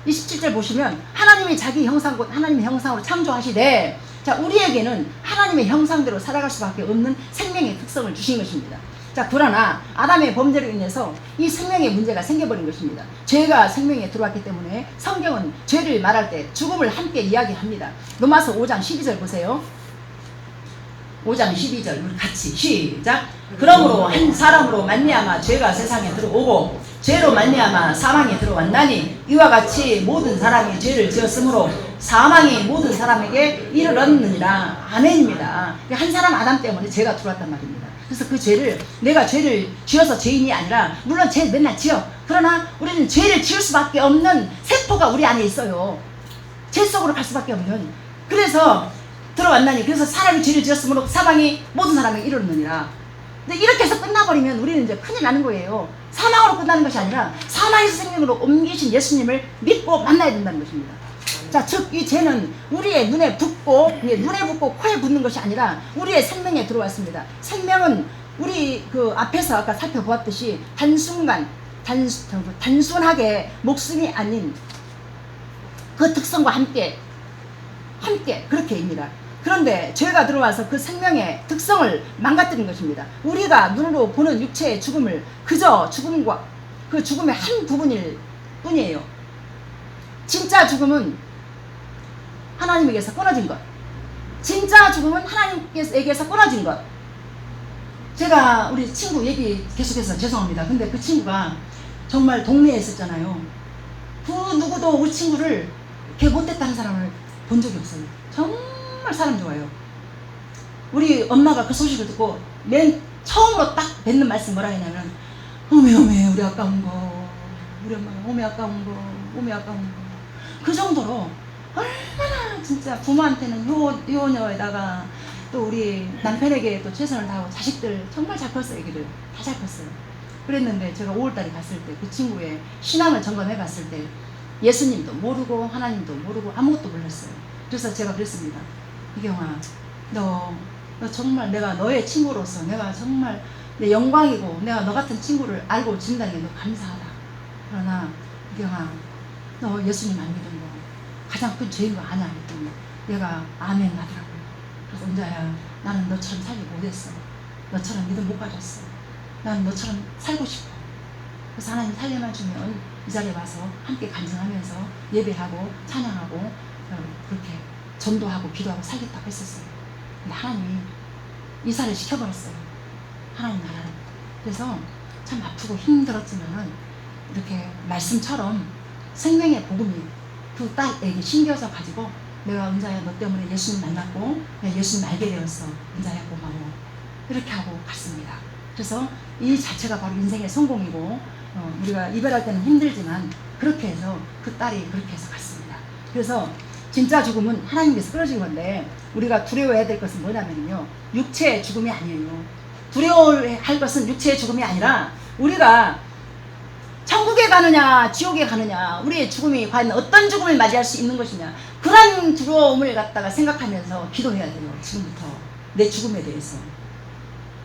27절 보시면 하나님이 자기 형상 곧 하나님의 형상으로 창조하시되 자, 우리에게는 하나님의 형상대로 살아갈 수밖에 없는 생명의 특성을 주신 것입니다. 자, 그러나 아담의 범죄로 인해서 이 생명의 문제가 생겨버린 것입니다. 죄가 생명에 들어왔기 때문에 성경은 죄를 말할 때 죽음을 함께 이야기합니다. 로마서 5장 12절 보세요. 5장 12절 우리 같이 시작. 그러므로 한 사람으로 말미암아 죄가 세상에 들어오고 죄로 말미암아 사망이 들어왔나니 이와 같이 모든 사람이 죄를 지었으므로 사망이 모든 사람에게 이르렀느니라. 아멘입니다. 한 사람 아담 때문에 죄가 들어왔단 말입니다. 그래서 그 죄를 내가 죄를 지어서 죄인이 아니라 물론 죄 맨날 지어. 그러나 우리는 죄를 지을 수밖에 없는 세포가 우리 안에 있어요. 죄 속으로 갈 수밖에 없는. 그래서 들어왔나니 그래서 사람이 죄를 지었으므로 사망이 모든 사람에게 이르렀느니라. 근데 이렇게 해서 끝나버리면 우리는 이제 큰일 나는 거예요. 사망으로 끝나는 것이 아니라 사망에서 생명으로 옮기신 예수님을 믿고 만나야 된다는 것입니다. 자, 즉 이 죄는 우리의 눈에 붙고 코에 붙는 것이 아니라 우리의 생명에 들어왔습니다. 생명은 우리 그 앞에서 아까 살펴보았듯이 단순하게 목숨이 아닌 그 특성과 함께 그렇게입니다. 그런데 죄가 들어와서 그 생명의 특성을 망가뜨린 것입니다. 우리가 눈으로 보는 육체의 죽음을 그저 죽음과 그 죽음의 한 부분일 뿐이에요. 진짜 죽음은 하나님에게서 끊어진 것. 진짜 죽음은 하나님께서 끊어진 것. 제가 우리 친구 얘기 계속해서 죄송합니다. 근데 그 친구가 정말 동네에 있었잖아요. 그 누구도 우리 친구를 이렇게 못됐다는 사람을 본 적이 없어요. 정말 사람 좋아요. 우리 엄마가 그 소식을 듣고 맨 처음으로 딱 뱉는 말씀 뭐라 했냐면 어메 우리 아까운 거 우리 엄마가 어메 아까운 거 그 정도로 얼마나 진짜 부모한테는 효녀에다가 또 우리 남편에게 또 최선을 다하고 자식들 정말 잘 컸어요. 애기들 다 잘 컸어요. 그랬는데 제가 5월달에 갔을 때 그 친구의 신앙을 점검해 봤을 때 예수님도 모르고 하나님도 모르고 아무것도 몰랐어요. 그래서 제가 그랬습니다. 이경아, 너 정말 내가 너의 친구로서 내가 정말 내 영광이고 내가 너 같은 친구를 알고 지낸다는 게 너무 감사하다. 그러나 이경아, 너 예수님 안 믿은 거 가장 큰 죄인 거 아냐 했더니 얘가 아멘 하더라고요. 그래서 은자야, 나는 너처럼 살기 못했어. 너처럼 믿음 못 가졌어. 나는 너처럼 살고 싶어. 그래서 하나님 살려만 주면 이 자리에 와서 함께 간증하면서 예배하고 찬양하고 그렇게 전도하고 기도하고 살겠다고 했었어요. 근데 하나님이 이사를 시켜버렸어요. 하나님 나라를. 그래서 참 아프고 힘들었지만은 이렇게 말씀처럼 생명의 복음이 그 딸에게 심겨져 가지고 내가 은자야 너 때문에 예수님 만났고 내가 예수님 알게 되었어. 은자야 고마워. 이렇게 하고 갔습니다. 그래서 이 자체가 바로 인생의 성공이고 우리가 이별할 때는 힘들지만 그렇게 해서 그 딸이 그렇게 해서 갔습니다. 그래서 진짜 죽음은 하나님께서 끌어진 건데 우리가 두려워해야 될 것은 뭐냐면요, 육체의 죽음이 아니에요. 두려워할 것은 육체의 죽음이 아니라 우리가 천국에 가느냐 지옥에 가느냐 우리의 죽음이 과연 어떤 죽음을 맞이할 수 있는 것이냐, 그런 두려움을 갖다가 생각하면서 기도해야 돼요. 지금부터 내 죽음에 대해서.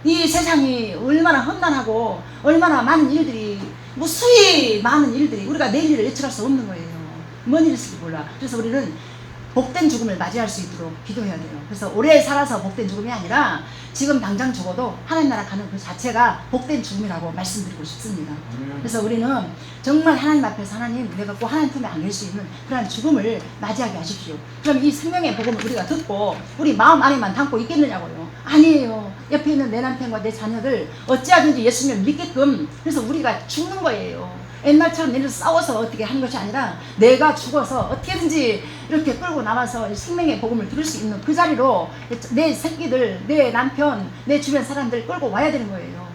이 세상이 얼마나 험난하고 얼마나 많은 일들이 무수히 많은 일들이 우리가 내일을 예측할 수 없는 거예요. 뭔 일이 있을지 몰라. 그래서 우리는 복된 죽음을 맞이할 수 있도록 기도해야 돼요. 그래서 오래 살아서 복된 죽음이 아니라 지금 당장 죽어도 하나님 나라 가는 그 자체가 복된 죽음이라고 말씀드리고 싶습니다. 그래서 우리는 정말 하나님 앞에서 하나님 내가 꼭 하나님 품에 안길 수 있는 그런 죽음을 맞이하게 하십시오. 그럼 이 생명의 복음을 우리가 듣고 우리 마음 안에만 담고 있겠느냐고요. 아니에요. 옆에 있는 내 남편과 내 자녀들 어찌하든지 예수님을 믿게끔, 그래서 우리가 죽는 거예요. 옛날처럼 내일 싸워서 어떻게 하는 것이 아니라 내가 죽어서 어떻게든지 이렇게 끌고 나와서 생명의 복음을 들을 수 있는 그 자리로 내 새끼들, 내 남편, 내 주변 사람들 끌고 와야 되는 거예요.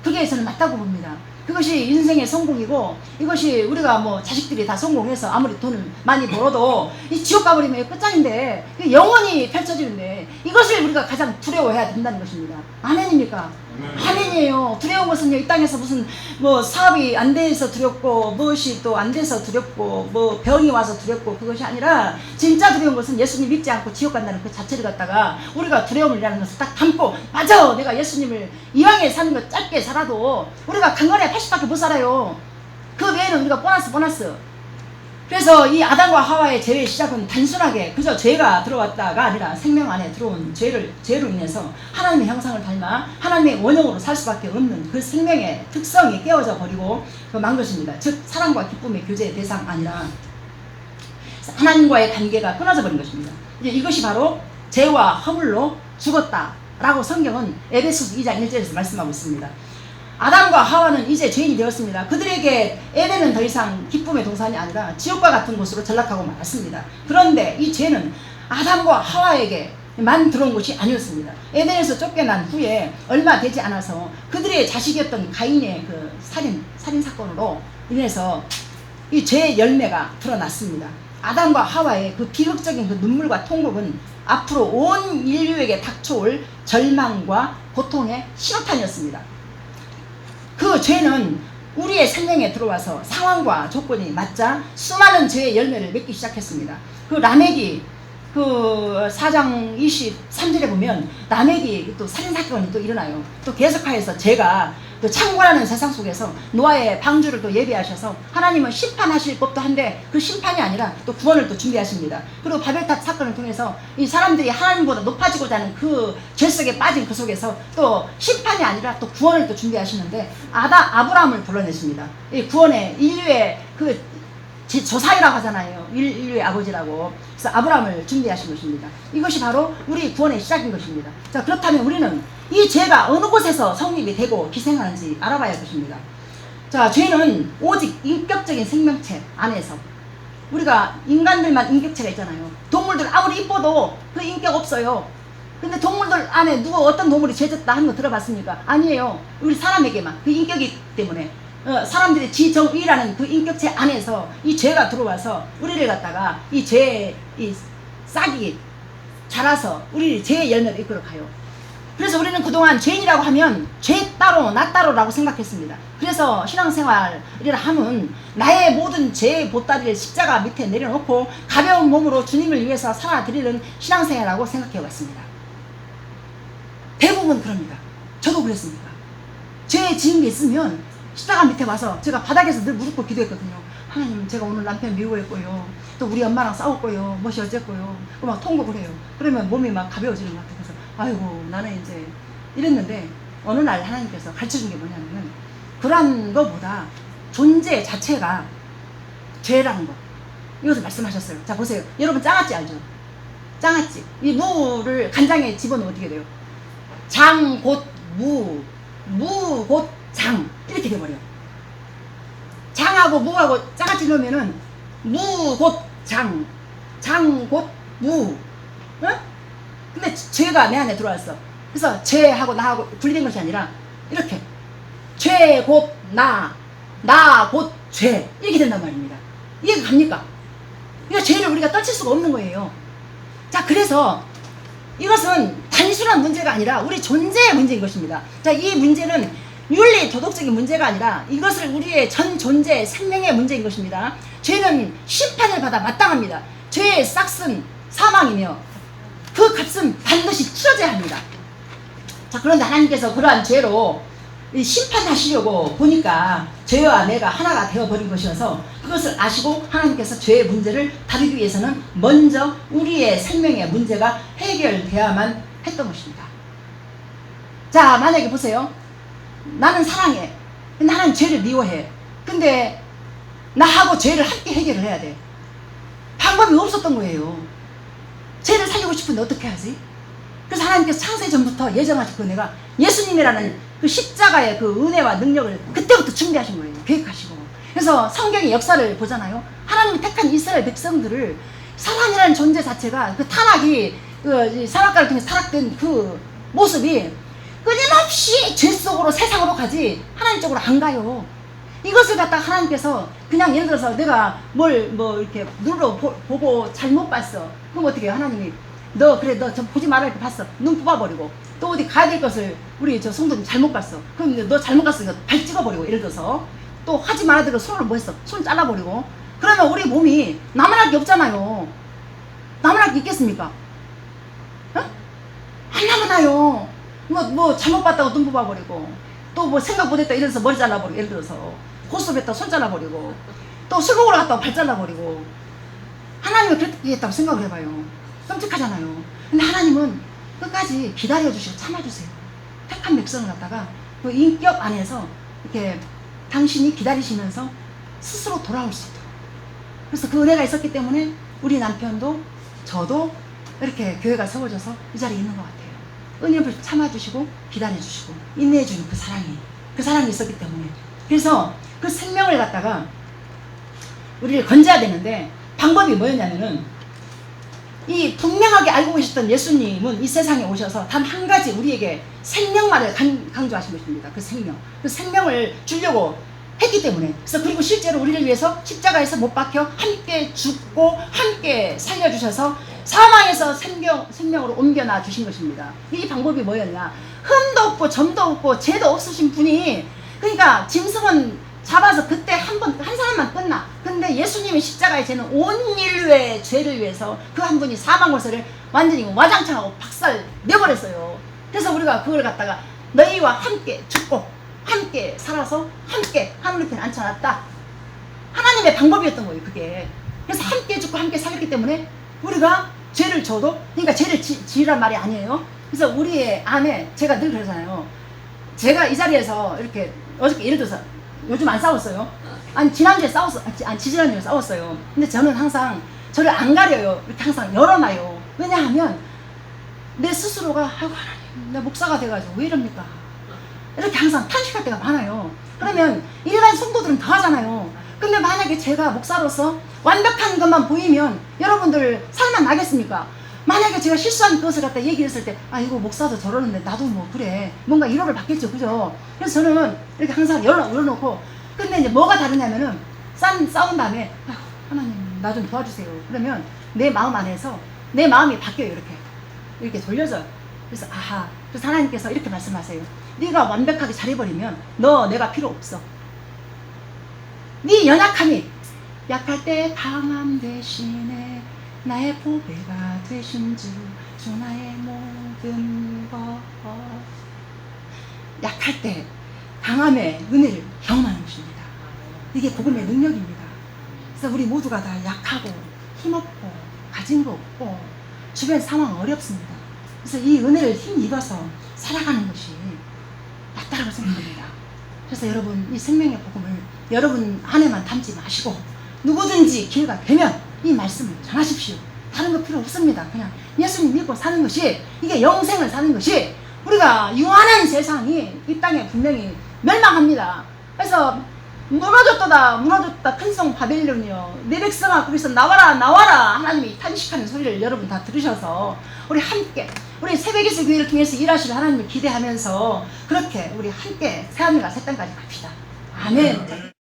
그게 저는 맞다고 봅니다. 그것이 인생의 성공이고, 이것이 우리가 뭐 자식들이 다 성공해서 아무리 돈을 많이 벌어도 이 지옥 가버리면 끝장인데 영원히 펼쳐지는데 이것을 우리가 가장 두려워해야 된다는 것입니다. 아멘입니까? 아멘이에요. 두려운 것은요, 이 땅에서 무슨 뭐 사업이 안 돼서 두렵고 무엇이 또 안 돼서 두렵고 뭐 병이 와서 두렵고 그것이 아니라 진짜 두려운 것은 예수님 믿지 않고 지옥 간다는 그 자체를 갖다가 우리가 두려움이라는 것을 딱 담고, 맞아 내가 예수님을 이왕에 사는 것 짧게 살아도 우리가 강건에 80밖에 못 살아요. 그 외에는 우리가 보너스. 그래서 이 아담과 하와의 죄의 시작은 단순하게 그저 죄가 들어왔다가 아니라 생명 안에 들어온 죄로 인해서 하나님의 형상을 닮아 하나님의 원형으로 살 수밖에 없는 그 생명의 특성이 깨어져 버리고 만 것입니다. 즉 사랑과 기쁨의 교제의 대상 아니라 하나님과의 관계가 끊어져 버린 것입니다. 이제 이것이 바로 죄와 허물로 죽었다라고 성경은 에베소서 2장 1절에서 말씀하고 있습니다. 아담과 하와는 이제 죄인이 되었습니다. 그들에게 에덴은 더 이상 기쁨의 동산이 아니라 지옥과 같은 곳으로 전락하고 말았습니다. 그런데 이 죄는 아담과 하와에게만 들어온 것이 아니었습니다. 에덴에서 쫓겨난 후에 얼마 되지 않아서 그들의 자식이었던 가인의 그 살인 사건으로 인해서 이 죄의 열매가 드러났습니다. 아담과 하와의 그 비극적인 그 눈물과 통곡은 앞으로 온 인류에게 닥쳐올 절망과 고통의 신호탄이었습니다. 그 죄는 우리의 생명에 들어와서 상황과 조건이 맞자 수많은 죄의 열매를 맺기 시작했습니다. 그 라멕이 그 4장 23절에 보면 라멕이 또 살인사건이 또 일어나요. 또 계속하여서 죄가 또 창궐하는 세상 속에서 노아의 방주를 또 예비하셔서 하나님은 심판하실 법도 한데 그 심판이 아니라 또 구원을 또 준비하십니다. 그리고 바벨탑 사건을 통해서 이 사람들이 하나님보다 높아지고자 하는 그 죄 속에 빠진 그 속에서 또 심판이 아니라 또 구원을 또 준비하시는데 아브라함을 불러내십니다. 이 구원의 인류의 그 조상이라고 하잖아요. 인류의 아버지라고. 그래서 아브라함을 준비하신 것입니다. 이것이 바로 우리 구원의 시작인 것입니다. 자, 그렇다면 우리는 이 죄가 어느 곳에서 성립이 되고 기생하는지 알아봐야 할 것입니다. 자, 죄는 오직 인격적인 생명체 안에서, 우리가 인간들만 인격체가 있잖아요. 동물들 아무리 이뻐도 그 인격 없어요. 근데 동물들 안에 어떤 동물이 죄졌다 하는 거 들어봤습니까? 아니에요. 우리 사람에게만 그 인격이기 때문에 사람들의 지정의라는 그 인격체 안에서 이 죄가 들어와서 우리를 갖다가 이 죄의 이 싹이 자라서 우리 죄의 열매를 이끌어 가요. 그래서 우리는 그동안 죄인이라고 하면 죄 따로 나 따로라고 생각했습니다. 그래서 신앙생활이라 하면 나의 모든 죄의 보따리를 십자가 밑에 내려놓고 가벼운 몸으로 주님을 위해서 살아드리는 신앙생활이라고 생각해 왔습니다. 대부분 그럽니다. 저도 그랬습니다. 죄 지은 게 있으면 십자가 밑에 와서 제가 바닥에서 늘 무릎 꿇고 기도했거든요. 하나님, 제가 오늘 남편 미워했고요, 또 우리 엄마랑 싸웠고요, 무엇이 어쨌고요, 막 통곡을 해요. 그러면 몸이 막 가벼워지는 것 같아요. 그래서 아이고 나는 이제 이랬는데 어느 날 하나님께서 가르쳐준 게 뭐냐면은 그런 거보다 존재 자체가 죄라는 거, 이것을 말씀하셨어요. 자 보세요. 여러분 장아찌 알죠? 장아찌, 이 무를 간장에 집어넣으면 어떻게 돼요? 장 곧 무, 무 곧 장, 이렇게 돼버려요. 장하고 무하고 장아찌 넣으면은 무 곧 장, 장 곧 무. 응? 근데 죄가 내 안에 들어왔어. 그래서 죄하고 나하고 분리된 것이 아니라 이렇게 죄 곧 나, 나 곧 죄, 이렇게 된단 말입니다. 이해가 갑니까? 이거 죄를 우리가 떨칠 수가 없는 거예요. 자, 그래서 이것은 단순한 문제가 아니라 우리 존재의 문제인 것입니다. 자, 이 문제는 윤리 도덕적인 문제가 아니라 이것을 우리의 전 존재 생명의 문제인 것입니다. 죄는 심판을 받아 마땅합니다. 죄의 싹은 사망이며 그 값은 반드시 치러져야 합니다. 자, 그런데 하나님께서 그러한 죄로 심판하시려고 보니까 죄와 내가 하나가 되어버린 것이어서 그것을 아시고 하나님께서 죄의 문제를 다루기 위해서는 먼저 우리의 생명의 문제가 해결되어야만 했던 것입니다. 자, 만약에 보세요. 나는 사랑해. 나는 죄를 미워해. 근데 나하고 죄를 함께 해결을 해야 돼. 방법이 없었던 거예요. 죄를 살리고 싶은데 어떻게 하지? 그래서 하나님께서 창세 전부터 예정하시고 내가 예수님이라는 그 십자가의 그 은혜와 능력을 그때부터 준비하신 거예요. 계획하시고. 그래서 성경의 역사를 보잖아요. 하나님이 택한 이스라엘 백성들을 사랑이라는 존재 자체가 그 타락이 그 사막가를 통해 타락된 그 모습이 끊임없이 죄 속으로 세상으로 가지 하나님 쪽으로 안 가요. 이것을 갖다가 하나님께서 그냥 예를 들어서 내가 뭘 이렇게 눈으로 보고 잘못 봤어. 그럼 어떻게 해요? 하나님이 너 그래 너 저 보지 말아 이렇게 봤어. 눈 뽑아버리고 또 어디 가야 될 것을 우리 저 성도님 잘못 봤어. 그럼 너 잘못 갔으니까 발 찍어버리고 예를 들어서 또 하지 말아야 될 거 손을 뭐 했어? 손 잘라버리고 그러면 우리 몸이 남을 게 없잖아요. 남을 게 있겠습니까? 어? 안 남아나요. 뭐 잘못 봤다고 눈 뽑아버리고 또 뭐 생각 못했다 이래서 머리 잘라버리고 예를 들어서 고스톱했다 손 잘라버리고 또 술 먹으러 갔다고 발 잘라버리고 하나님은 그렇게 했다고 생각을 해봐요. 끔찍하잖아요. 근데 하나님은 끝까지 기다려주시고 참아주세요. 택한 백성을 갖다가 그 인격 안에서 이렇게 당신이 기다리시면서 스스로 돌아올 수 있도록. 그래서 그 은혜가 있었기 때문에 우리 남편도 저도 이렇게 교회가 세워져서 이 자리에 있는 것 같아요. 은혜를 참아주시고 기다려주시고 인내해주는 그 사랑이 있었기 때문에. 그래서 그 생명을 갖다가 우리를 건져야 되는데 방법이 뭐였냐면은 이 분명하게 알고 계셨던 예수님은 이 세상에 오셔서 단 한 가지 우리에게 생명만을 강조하신 것입니다. 그 생명을 주려고 했기 때문에. 그래서 그리고 실제로 우리를 위해서 십자가에서 못 박혀 함께 죽고 함께 살려주셔서 사망에서 생명으로 옮겨놔 주신 것입니다. 이 방법이 뭐였냐? 흠도 없고 점도 없고 죄도 없으신 분이, 그러니까 짐승은 잡아서 그때 한 사람만 끝나. 근데 예수님의 십자가의 죄는 온 인류의 죄를 위해서 그 한 분이 사망 골서를 완전히 와장창하고 박살 내버렸어요. 그래서 우리가 그걸 갖다가 너희와 함께 죽고 함께 살아서 함께 하늘 편에 앉혀놨다. 하나님의 방법이었던 거예요, 그게. 그래서 함께 죽고 함께 살았기 때문에 우리가 죄를 져도, 그러니까 죄를 지으란 말이 아니에요. 그래서 우리의 안에, 제가 늘 그러잖아요. 제가 이 자리에서 이렇게 어저께 예를 들어서 요즘 안 싸웠어요. 아니 지난주에 지지난주에 싸웠어요. 근데 저는 항상 저를 안 가려요. 이렇게 항상 열어놔요. 왜냐하면 내 스스로가 아이고 하나님, 내 목사가 돼가지고 왜 이럽니까? 이렇게 항상 탄식할 때가 많아요. 그러면 일반 성도들은 더 하잖아요. 근데 만약에 제가 목사로서 완벽한 것만 보이면 여러분들 살만 나겠습니까? 만약에 제가 실수한 것을 갖다 얘기했을 때, 아 이거 목사도 저러는데 나도 뭐 그래, 뭔가 위로를 받겠죠, 그죠? 그래서 저는 이렇게 항상 열어놓고 근데 이제 뭐가 다르냐면은 싸운 다음에 아휴, 하나님 나 좀 도와주세요. 그러면 내 마음 안에서 내 마음이 바뀌어요. 이렇게 돌려져요. 그래서 아하, 그래서 하나님께서 이렇게 말씀하세요. 네가 완벽하게 잘해버리면 너 내가 필요 없어. 네 연약함이 약할 때 강함 대신에 나의 보배가 되신 주 나의 모든 것. 약할 때 강함의 은혜를 경험하는 것입니다. 이게 복음의 능력입니다. 그래서 우리 모두가 다 약하고 힘없고 가진 거 없고 주변 상황 어렵습니다. 그래서 이 은혜를 힘입어서 살아가는 것이 낫다라고 생각합니다. 그래서 여러분 이 생명의 복음을 여러분 안에만 담지 마시고 누구든지 기회가 되면 이 말씀을 전하십시오. 다른 거 필요 없습니다. 그냥 예수님 믿고 사는 것이, 이게 영생을 사는 것이, 우리가 유한한 세상이 이 땅에 분명히 멸망합니다. 그래서 무너졌다 큰 성 바벨론이여 내 백성아 거기서 나와라 나와라 하나님이 탄식하는 소리를 여러분 다 들으셔서 우리 함께 우리 새벽에서 교회를 통해서 일하실 하나님을 기대하면서 그렇게 우리 함께 새하늘과 새 땅까지 갑시다. 아멘.